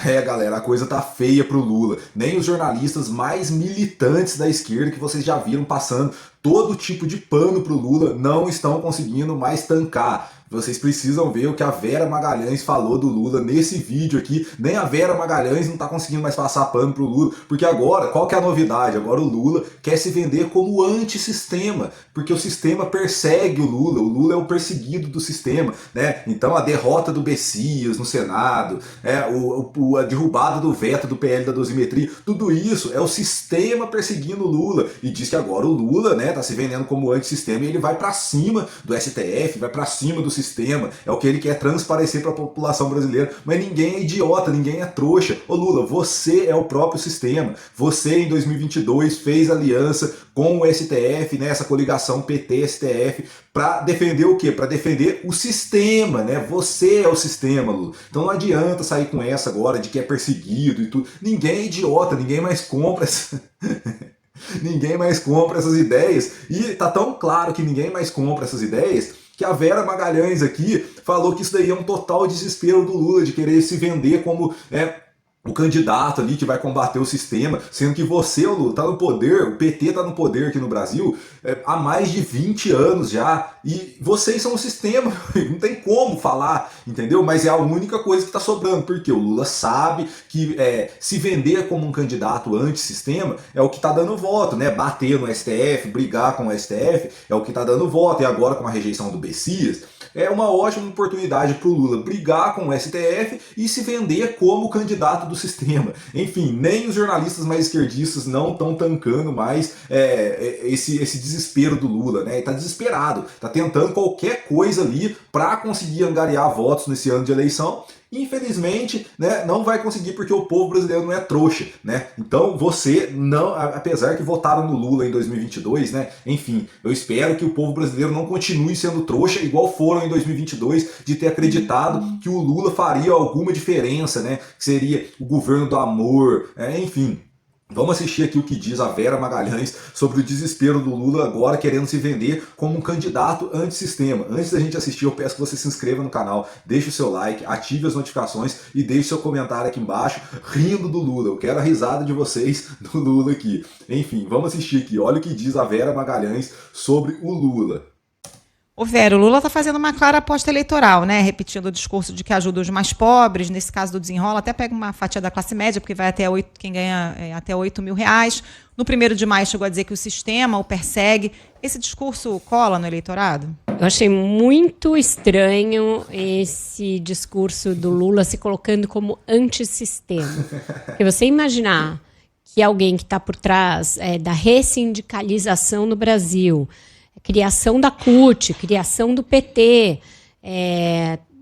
É, galera, a coisa tá feia pro Lula. Nem os jornalistas mais militantes da esquerda que vocês já viram passando todo tipo de pano pro Lula não estão conseguindo mais tancar. Vocês precisam ver o que a Vera Magalhães falou do Lula nesse vídeo aqui. Nem a Vera Magalhães não tá conseguindo mais passar pano pro Lula, porque agora, qual que é a novidade? Agora o Lula quer se vender como antissistema, porque o sistema persegue o Lula é o perseguido do sistema, né? Então a derrota do Bessias no Senado, a derrubada do veto do PL da dosimetria, tudo isso é o sistema perseguindo o Lula, e diz que agora o Lula, né, tá se vendendo como antissistema e ele vai pra cima do STF, vai pra cima do sistema, é o que ele quer transparecer para a população brasileira, mas ninguém é idiota, ninguém é trouxa. Ô Lula, você é o próprio sistema. Você em 2022 fez aliança com o STF, né, essa coligação PT-STF, para defender o quê? Para defender o sistema, né? Você é o sistema, Lula. Então não adianta sair com essa agora de que é perseguido e tudo. Ninguém é idiota, ninguém mais compra essa... Ninguém mais compra essas ideias. E tá tão claro que ninguém mais compra essas ideias que a Vera Magalhães aqui falou que isso daí é um total desespero do Lula de querer se vender como o candidato ali que vai combater o sistema, sendo que você, Lula, tá no poder, o PT tá no poder aqui no Brasil há mais de 20 anos já, e vocês são o sistema, não tem como falar, entendeu? Mas é a única coisa que tá sobrando, porque o Lula sabe que se vender como um candidato antissistema é o que tá dando voto, né? Bater no STF, brigar com o STF é o que tá dando voto, e agora com a rejeição do Bessias, é uma ótima oportunidade para o Lula brigar com o STF e se vender como candidato do sistema. Enfim, nem os jornalistas mais esquerdistas não estão tancando mais esse desespero do Lula, né? Ele está desesperado, está tentando qualquer coisa ali para conseguir angariar votos nesse ano de eleição. Infelizmente, né, não vai conseguir porque o povo brasileiro não é trouxa, né? Então você não, apesar que votaram no Lula em 2022, né? Enfim, eu espero que o povo brasileiro não continue sendo trouxa igual foram em 2022 de ter acreditado que o Lula faria alguma diferença, né? Que seria o governo do amor, enfim. Vamos assistir aqui o que diz a Vera Magalhães sobre o desespero do Lula agora querendo se vender como um candidato antissistema. Antes da gente assistir, eu peço que você se inscreva no canal, deixe o seu like, ative as notificações e deixe seu comentário aqui embaixo rindo do Lula. Eu quero a risada de vocês do Lula aqui. Enfim, vamos assistir aqui. Olha o que diz a Vera Magalhães sobre o Lula. Ô Vera, o Lula está fazendo uma clara aposta eleitoral, né? Repetindo o discurso de que ajuda os mais pobres, nesse caso do Desenrola, até pega uma fatia da classe média, porque vai até quem ganha até R$8.000. No 1º de maio chegou a dizer que o sistema o persegue. Esse discurso cola no eleitorado? Eu achei muito estranho esse discurso do Lula se colocando como antissistema. Porque você imaginar que alguém que está por trás da ressindicalização no Brasil, criação da CUT, criação do PT,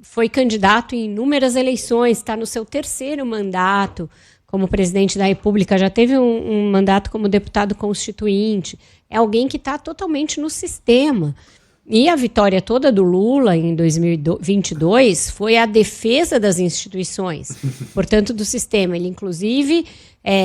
foi candidato em inúmeras eleições, está no seu 3º mandato como presidente da República, já teve um mandato como deputado constituinte, é alguém que está totalmente no sistema. E a vitória toda do Lula em 2022 foi a defesa das instituições, portanto, do sistema. Ele, inclusive,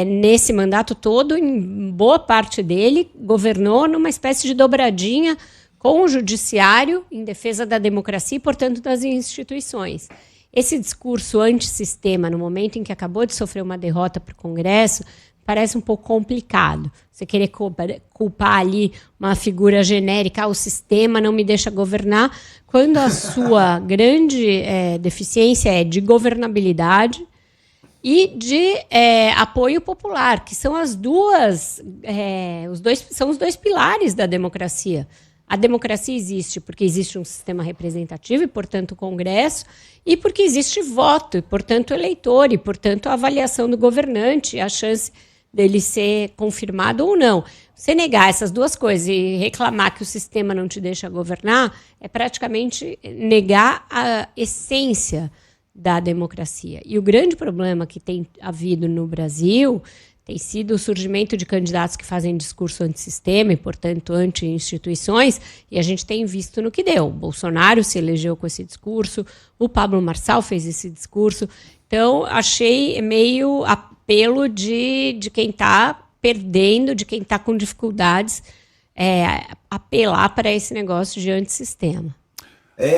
nesse mandato todo, em boa parte dele, governou numa espécie de dobradinha com o judiciário em defesa da democracia e, portanto, das instituições. Esse discurso antissistema, no momento em que acabou de sofrer uma derrota para o Congresso, parece um pouco complicado. Você querer culpar ali uma figura genérica, o sistema não me deixa governar, quando a sua grande deficiência é de governabilidade e de apoio popular, que são os dois pilares da democracia. A democracia existe porque existe um sistema representativo e, portanto, o Congresso, e porque existe voto, e, portanto, eleitor, e, portanto, a avaliação do governante, a chance dele ser confirmado ou não. Você negar essas duas coisas e reclamar que o sistema não te deixa governar é praticamente negar a essência da democracia. E o grande problema que tem havido no Brasil tem sido o surgimento de candidatos que fazem discurso antissistema e, portanto, anti-instituições, e a gente tem visto no que deu. O Bolsonaro se elegeu com esse discurso, o Pablo Marçal fez esse discurso. Então, achei meio apelo de quem está perdendo, de quem está com dificuldades, apelar para esse negócio de antissistema.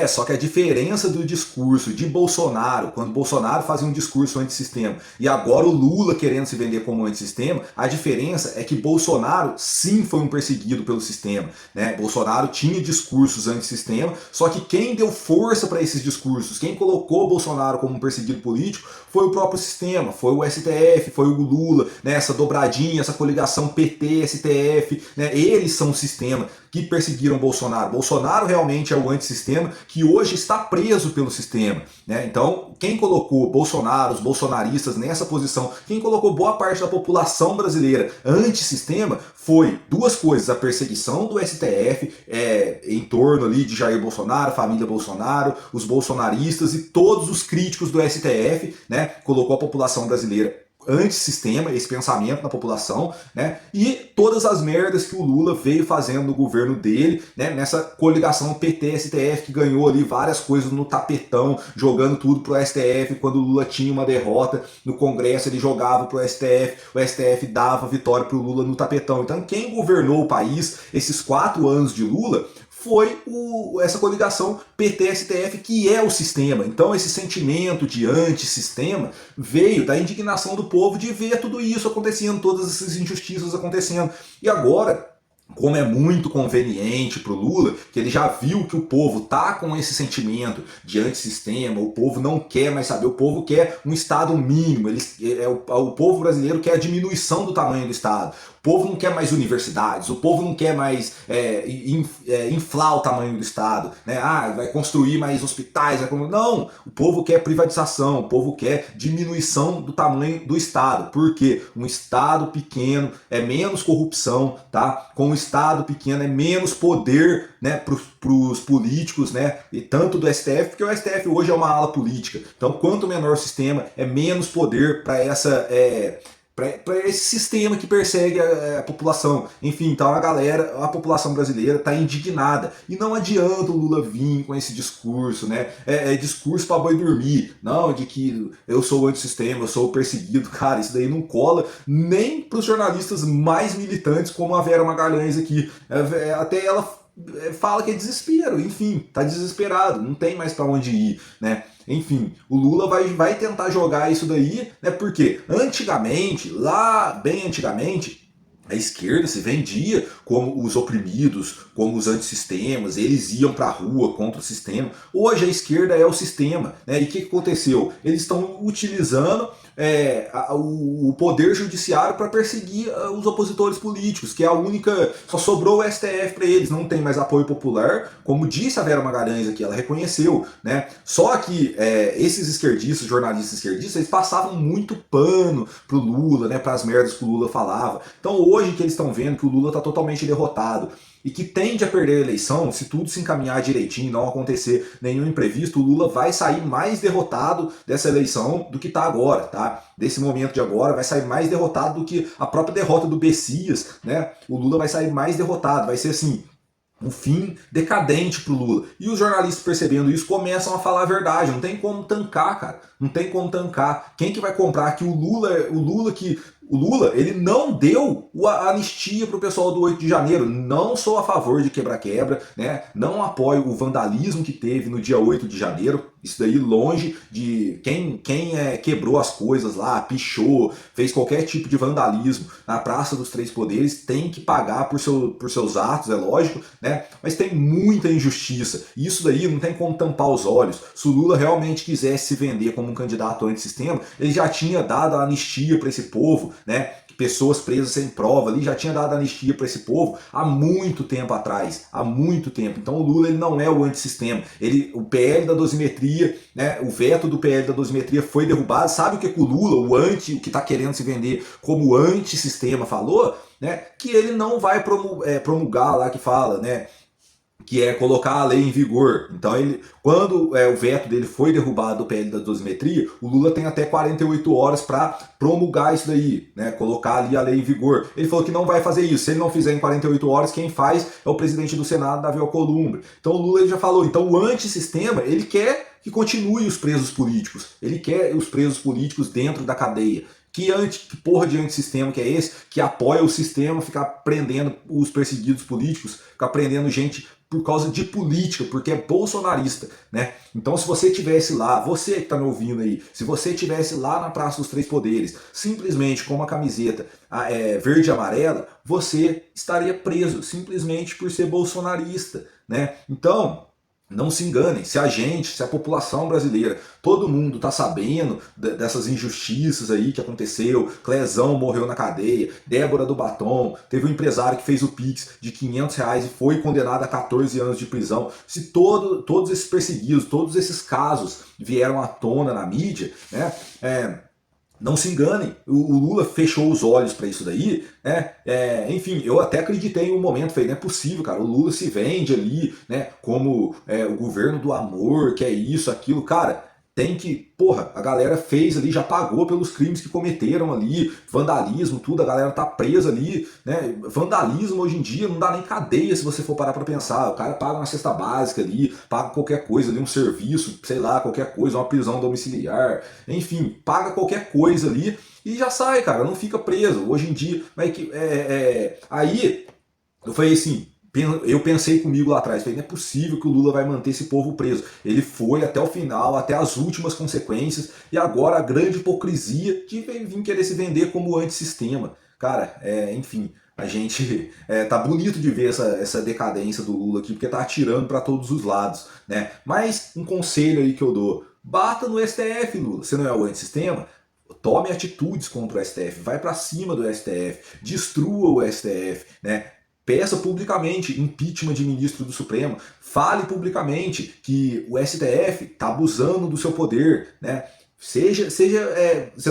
Só que a diferença do discurso de Bolsonaro, quando Bolsonaro fazia um discurso antissistema, e agora o Lula querendo se vender como antissistema, a diferença é que Bolsonaro sim foi um perseguido pelo sistema, né? Bolsonaro tinha discursos antissistema, só que quem deu força para esses discursos, quem colocou Bolsonaro como um perseguido político, foi o próprio sistema, foi o STF, foi o Lula, né? Essa dobradinha, essa coligação PT-STF, né? Eles são o sistema que perseguiram Bolsonaro. Bolsonaro realmente é o antissistema que hoje está preso pelo sistema, né? Então, quem colocou Bolsonaro, os bolsonaristas nessa posição, quem colocou boa parte da população brasileira antissistema foi duas coisas: a perseguição do STF em torno ali de Jair Bolsonaro, família Bolsonaro, os bolsonaristas e todos os críticos do STF, né? Colocou a população brasileira antissistema, esse pensamento na população, né? E todas as merdas que o Lula veio fazendo no governo dele, né? Nessa coligação PT-STF que ganhou ali várias coisas no tapetão, jogando tudo pro STF. Quando o Lula tinha uma derrota no Congresso, ele jogava pro STF, o STF dava vitória pro Lula no tapetão. Então quem governou o país esses 4 anos de Lula foi essa coligação PT-STF, que é o sistema. Então esse sentimento de antissistema veio da indignação do povo de ver tudo isso acontecendo, todas essas injustiças acontecendo. E agora, como é muito conveniente para o Lula, que ele já viu que o povo tá com esse sentimento de antissistema, o povo não quer mais saber, o povo quer um Estado mínimo, o povo brasileiro quer a diminuição do tamanho do Estado. O povo não quer mais universidades, o povo não quer mais inflar o tamanho do Estado, né? Vai construir mais hospitais, não, o povo quer privatização, o povo quer diminuição do tamanho do Estado. Por quê? Um Estado pequeno é menos corrupção, tá? Com um Estado pequeno é menos poder, né, para os políticos, né? E tanto do STF, porque o STF hoje é uma ala política. Então, quanto menor o sistema, é menos poder para esse sistema que persegue a população. Enfim, então a população brasileira está indignada. E não adianta o Lula vir com esse discurso, né? Discurso para boi dormir. Não, de que eu sou o antissistema, eu sou o perseguido. Cara, isso daí não cola nem para os jornalistas mais militantes, como a Vera Magalhães aqui. Até ela fala que é desespero, enfim, tá desesperado, não tem mais para onde ir, né? Enfim, o Lula vai tentar jogar isso daí, né? Porque antigamente, bem antigamente, a esquerda se vendia como os oprimidos, como os antissistemas, eles iam pra rua contra o sistema. Hoje a esquerda é o sistema, né? E o que aconteceu? Eles estão utilizando o poder judiciário para perseguir os opositores políticos, que é a única. Só sobrou o STF para eles, não tem mais apoio popular, como disse a Vera Magalhães aqui, ela reconheceu, né? Só que esses esquerdistas, jornalistas esquerdistas, eles passavam muito pano pro Lula, né? Para as merdas que o Lula falava. Então hoje que eles estão vendo que o Lula está totalmente derrotado e que tende a perder a eleição, se tudo se encaminhar direitinho e não acontecer nenhum imprevisto, o Lula vai sair mais derrotado dessa eleição do que está agora, tá? Desse momento de agora, vai sair mais derrotado do que a própria derrota do Bessias, né? O Lula vai sair mais derrotado, vai ser assim, um fim decadente pro Lula. E os jornalistas, percebendo isso, começam a falar a verdade. Não tem como tancar, cara. Não tem como tancar. Quem que vai comprar que o Lula, ele não deu a anistia pro pessoal do 8 de janeiro. Não sou a favor de quebra-quebra, né? Não apoio o vandalismo que teve no dia 8 de janeiro. Isso daí longe de quem quebrou as coisas lá, pichou, fez qualquer tipo de vandalismo na Praça dos Três Poderes, tem que pagar por seus atos, é lógico, né? Mas tem muita injustiça. E isso daí não tem como tampar os olhos. Se o Lula realmente quisesse se vender como um candidato antissistema, ele já tinha dado a anistia para esse povo, né? Pessoas presas sem prova ali, já tinha dado anistia para esse povo há muito tempo atrás, há muito tempo. Então o Lula, ele não é o antissistema, o PL da dosimetria, né, o veto do PL da dosimetria foi derrubado. Sabe o que o Lula, o que está querendo se vender como antissistema, falou? Né, que ele não vai promulgar lá, que fala, né, que é colocar a lei em vigor. Então, quando o veto dele foi derrubado do PL da dosimetria, o Lula tem até 48 horas para promulgar isso daí, né? Colocar ali a lei em vigor. Ele falou que não vai fazer isso. Se ele não fizer em 48 horas, quem faz é o presidente do Senado, Davi Alcolumbre. Então, o Lula, ele já falou. Então, o antissistema, ele quer que continue os presos políticos. Ele quer os presos políticos dentro da cadeia. Que porra de antissistema que é esse? Que apoia o sistema, ficar prendendo os perseguidos políticos, ficar prendendo gente por causa de política, porque é bolsonarista, né? Então se você tivesse lá, você que está me ouvindo aí, se você tivesse lá na Praça dos Três Poderes, simplesmente com uma camiseta verde e amarela, você estaria preso, simplesmente por ser bolsonarista, né? Então, não se enganem, se a população brasileira, todo mundo está sabendo dessas injustiças aí que aconteceu, Clezão morreu na cadeia, Débora do Batom, teve um empresário que fez o Pix de R$ 500 e foi condenado a 14 anos de prisão. Se todos esses perseguidos, todos esses casos vieram à tona na mídia, né? Não se enganem, o Lula fechou os olhos para isso daí, né? Enfim, eu até acreditei em um momento, falei, não é possível, cara, o Lula se vende ali, né, como o governo do amor, que é isso, aquilo, cara, tem que, porra, a galera fez ali, já pagou pelos crimes que cometeram ali, vandalismo, tudo, a galera tá presa ali, né? Vandalismo hoje em dia não dá nem cadeia se você for parar pra pensar, o cara paga uma cesta básica ali, paga qualquer coisa ali, um serviço, sei lá, qualquer coisa, uma prisão domiciliar, enfim, paga qualquer coisa ali e já sai, cara, não fica preso. Hoje em dia, aí eu falei assim, eu pensei comigo lá atrás, falei, não é possível que o Lula vai manter esse povo preso. Ele foi até o final, até as últimas consequências, e agora a grande hipocrisia de vir querer se vender como antissistema. Cara, enfim, a gente tá bonito de ver essa decadência do Lula aqui, porque tá atirando para todos os lados, né? Mas um conselho aí que eu dou, bata no STF, Lula. Você não é o antissistema? Tome atitudes contra o STF, vai para cima do STF, destrua o STF, né? Peça publicamente impeachment de ministro do Supremo, fale publicamente que o STF está abusando do seu poder, né? Você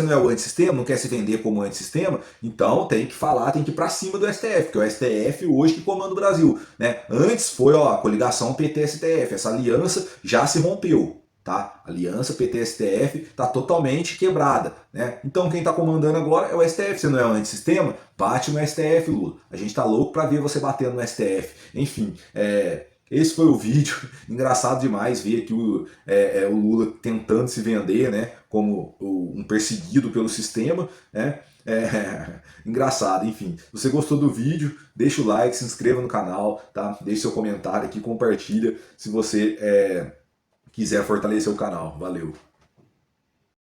não é o antissistema, não quer se vender como antissistema, então tem que falar, tem que ir para cima do STF, porque é o STF hoje que comanda o Brasil, né? Antes foi a coligação PT-STF, essa aliança já se rompeu. Tá? A aliança PT-STF está totalmente quebrada, né? Então quem está comandando agora é o STF. Você não é um antissistema? Bate no STF, Lula. A gente tá louco para ver você batendo no STF. Enfim, esse foi o vídeo. Engraçado demais ver aqui o Lula tentando se vender, né, como um perseguido pelo sistema, né? Engraçado, enfim. Se você gostou do vídeo, deixa o like, se inscreva no canal, tá? Deixe seu comentário aqui, compartilha se você quiser fortalecer o canal. Valeu!